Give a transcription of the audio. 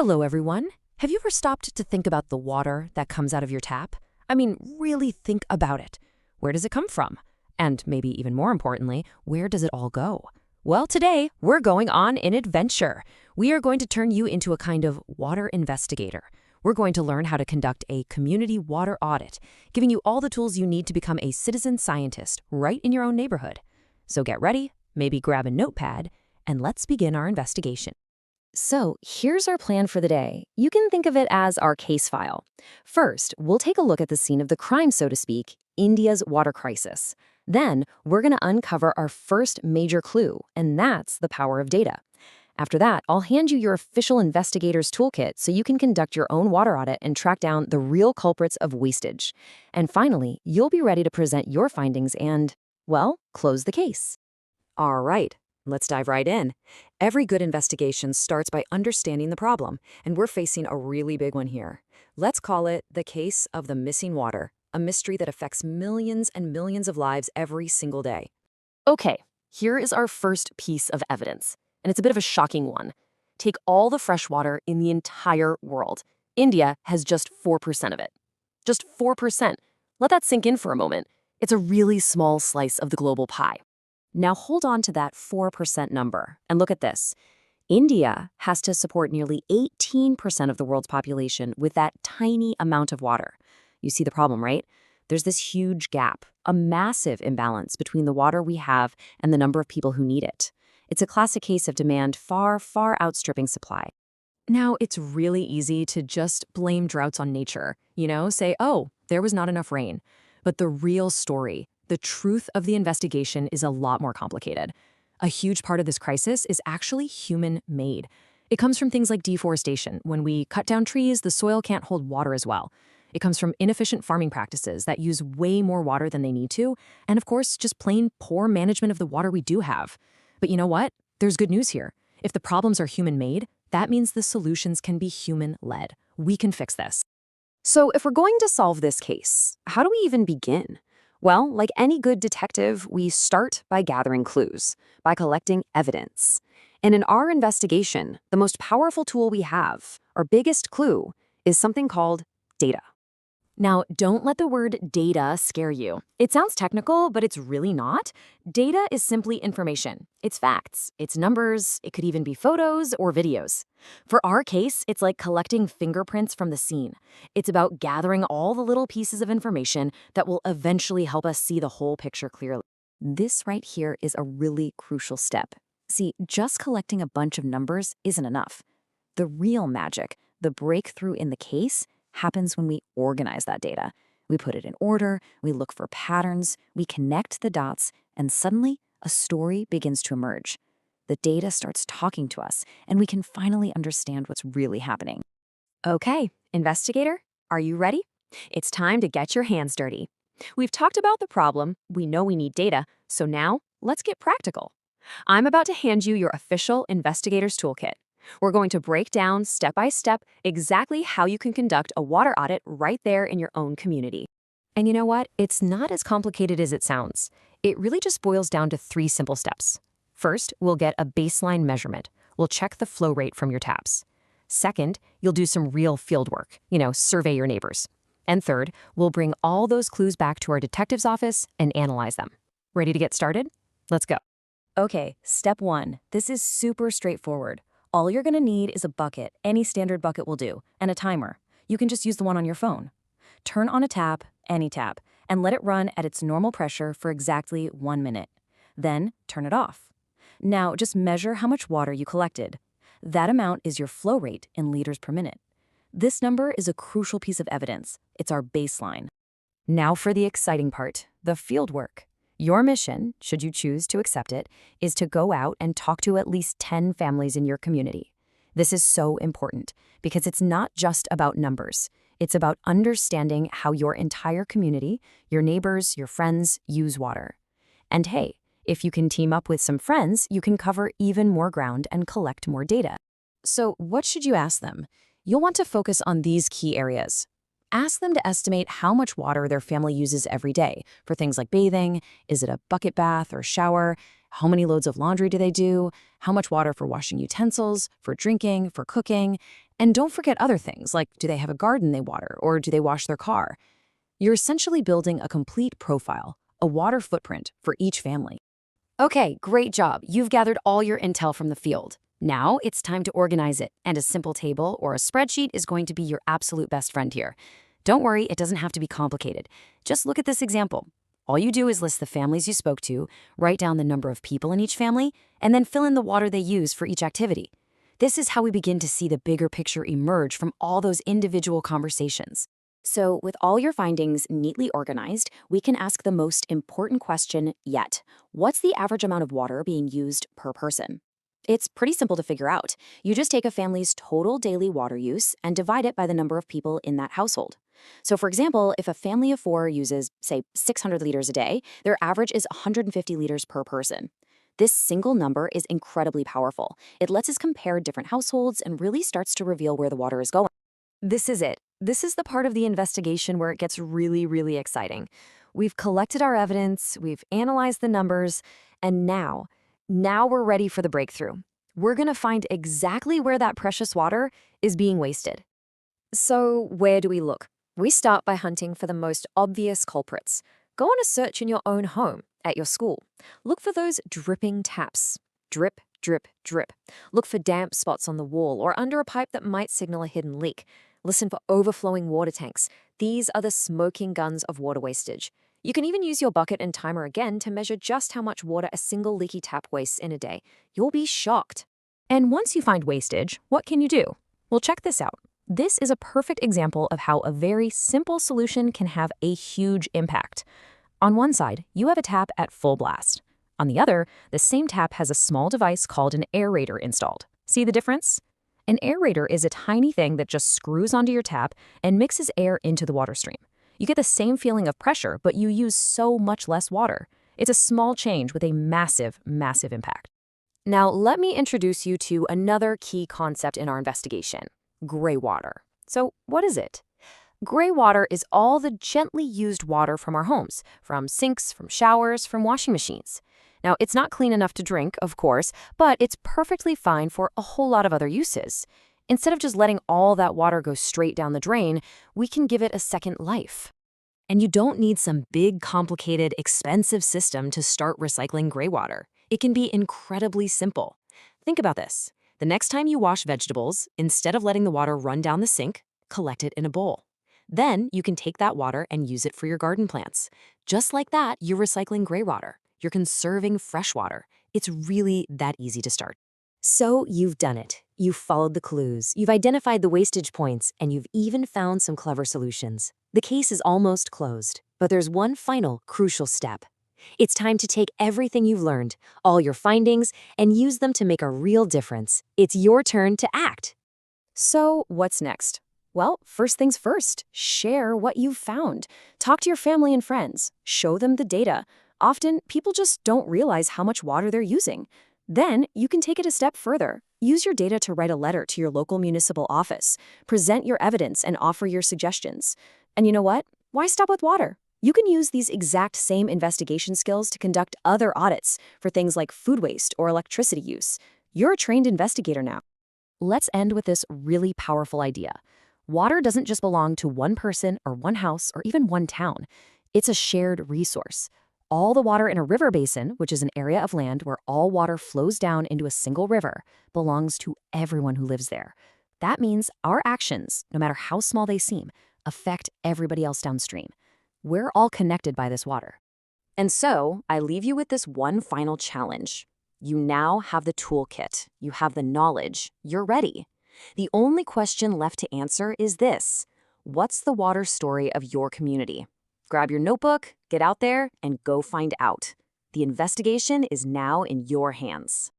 Hello, everyone. Have you ever stopped to think about the water that comes out of your tap? I mean, really think about it. Where does it come from? And maybe even more importantly, where does it all go? Well, today, we're going on an adventure. We are going to turn you into a kind of water investigator. We're going to learn how to conduct a community water audit, giving you all the tools you need to become a citizen scientist right in your own neighborhood. So get ready, maybe grab a notepad, and let's begin our investigation. So here's our plan for the day. You can think of it as our case file. First, we'll take a look at the scene of the crime, so to speak, India's water crisis. Then, we're going to uncover our first major clue, and that's the power of data. After that, I'll hand you your official investigator's toolkit so you can conduct your own water audit and track down the real culprits of wastage. And finally, you'll be ready to present your findings and, well, close the case. All right. Let's dive right in. Every good investigation starts by understanding the problem, and we're facing a really big one here. Let's call it the case of the missing water, a mystery that affects millions and millions of lives every single day. Okay, here is our first piece of evidence, and it's a bit of a shocking one. Take all the fresh water in the entire world. India has just 4% of it. Just 4%. Let that sink in for a moment. It's a really small slice of the global pie. Now hold on to that 4% number and look at this. India has to support nearly 18% of the world's population with that tiny amount of water. You see the problem, right? There's this huge gap, a massive imbalance between the water we have and the number of people who need it. It's a classic case of demand far, far outstripping supply. Now, it's really easy to just blame droughts on nature, say, oh, there was not enough rain. But the real story, the truth of the investigation is a lot more complicated. A huge part of this crisis is actually human-made. It comes from things like deforestation. When we cut down trees, the soil can't hold water as well. It comes from inefficient farming practices that use way more water than they need to, and of course, just plain poor management of the water we do have. But you know what? There's good news here. If the problems are human-made, that means the solutions can be human-led. We can fix this. So if we're going to solve this case, how do we even begin? Well, like any good detective, we start by gathering clues, by collecting evidence. And in our investigation, the most powerful tool we have, our biggest clue, is something called data. Now, don't let the word data scare you. It sounds technical, but it's really not. Data is simply information. It's facts, it's numbers, it could even be photos or videos. For our case, it's like collecting fingerprints from the scene. It's about gathering all the little pieces of information that will eventually help us see the whole picture clearly. This right here is a really crucial step. See, just collecting a bunch of numbers isn't enough. The real magic, the breakthrough in the case, happens when we organize that data. We put it in order, we look for patterns, we connect the dots, and suddenly a story begins to emerge. The data starts talking to us, and we can finally understand what's really happening. Okay, investigator, are you ready? It's time to get your hands dirty. We've talked about the problem, we know we need data, so now let's get practical. I'm about to hand you your official investigator's toolkit. We're going to break down step by step exactly how you can conduct a water audit right there in your own community. And you know what? It's not as complicated as it sounds. It really just boils down to 3 simple steps. First, we'll get a baseline measurement. We'll check the flow rate from your taps. Second, you'll do some real field work, survey your neighbors. And third, we'll bring all those clues back to our detective's office and analyze them. Ready to get started? Let's go. Okay, step 1. This is super straightforward. All you're going to need is a bucket, any standard bucket will do, and a timer. You can just use the one on your phone. Turn on a tap, any tap, and let it run at its normal pressure for exactly 1 minute. Then turn it off. Now just measure how much water you collected. That amount is your flow rate in liters per minute. This number is a crucial piece of evidence. It's our baseline. Now for the exciting part, the field work. Your mission, should you choose to accept it, is to go out and talk to at least 10 families in your community. This is so important because it's not just about numbers. It's about understanding how your entire community, your neighbors, your friends, use water. And hey, if you can team up with some friends, you can cover even more ground and collect more data. So what should you ask them? You'll want to focus on these key areas. Ask them to estimate how much water their family uses every day for things like bathing. Is it a bucket bath or shower? How many loads of laundry do they do? How much water for washing utensils, for drinking, for cooking? And don't forget other things, like do they have a garden they water or do they wash their car? You're essentially building a complete profile, a water footprint for each family. Okay, great job. You've gathered all your intel from the field. Now it's time to organize it, and a simple table or a spreadsheet is going to be your absolute best friend here. Don't worry, it doesn't have to be complicated. Just look at this example. All you do is list the families you spoke to, write down the number of people in each family, and then fill in the water they use for each activity. This is how we begin to see the bigger picture emerge from all those individual conversations. So, with all your findings neatly organized, we can ask the most important question yet. What's the average amount of water being used per person? It's pretty simple to figure out. You just take a family's total daily water use and divide it by the number of people in that household. So, for example, if a family of 4 uses, say, 600 liters a day, their average is 150 liters per person. This single number is incredibly powerful. It lets us compare different households and really starts to reveal where the water is going. This is it. This is the part of the investigation where it gets really, really exciting. We've collected our evidence, we've analyzed the numbers, and now we're ready for the breakthrough. We're going to find exactly where that precious water is being wasted. So, where do we look? We start by hunting for the most obvious culprits. Go on a search in your own home, at your school. Look for those dripping taps. Drip, drip, drip. Look for damp spots on the wall or under a pipe that might signal a hidden leak. Listen for overflowing water tanks. These are the smoking guns of water wastage. You can even use your bucket and timer again to measure just how much water a single leaky tap wastes in a day. You'll be shocked. And once you find wastage, what can you do? Well, check this out. This is a perfect example of how a very simple solution can have a huge impact. On one side, you have a tap at full blast. On the other, the same tap has a small device called an aerator installed. See the difference? An aerator is a tiny thing that just screws onto your tap and mixes air into the water stream. You get the same feeling of pressure, but you use so much less water. It's a small change with a massive, massive impact. Now, let me introduce you to another key concept in our investigation: gray water. So, what is it? Gray water is all the gently used water from our homes, from sinks, from showers, from washing machines. Now, it's not clean enough to drink, of course, but it's perfectly fine for a whole lot of other uses. Instead of just letting all that water go straight down the drain, we can give it a second life. And you don't need some big, complicated, expensive system to start recycling gray water. It can be incredibly simple. Think about this. The next time you wash vegetables, instead of letting the water run down the sink, collect it in a bowl. Then you can take that water and use it for your garden plants. Just like that, you're recycling gray water. You're conserving fresh water. It's really that easy to start. So you've done it. You've followed the clues. You've identified the wastage points, and you've even found some clever solutions. The case is almost closed, but there's one final crucial step. It's time to take everything you've learned, all your findings, and use them to make a real difference. It's your turn to act. So what's next? Well, first things first, share what you've found. Talk to your family and friends. Show them the data. Often, people just don't realize how much water they're using. Then, you can take it a step further. Use your data to write a letter to your local municipal office. Present your evidence and offer your suggestions. And you know what? Why stop with water? You can use these exact same investigation skills to conduct other audits for things like food waste or electricity use. You're a trained investigator now. Let's end with this really powerful idea. Water doesn't just belong to one person or one house or even one town. It's a shared resource. All the water in a river basin, which is an area of land where all water flows down into a single river, belongs to everyone who lives there. That means our actions, no matter how small they seem, affect everybody else downstream. We're all connected by this water. And so, I leave you with this one final challenge. You now have the toolkit. You have the knowledge. You're ready. The only question left to answer is this: what's the water story of your community? Grab your notebook, get out there, and go find out. The investigation is now in your hands.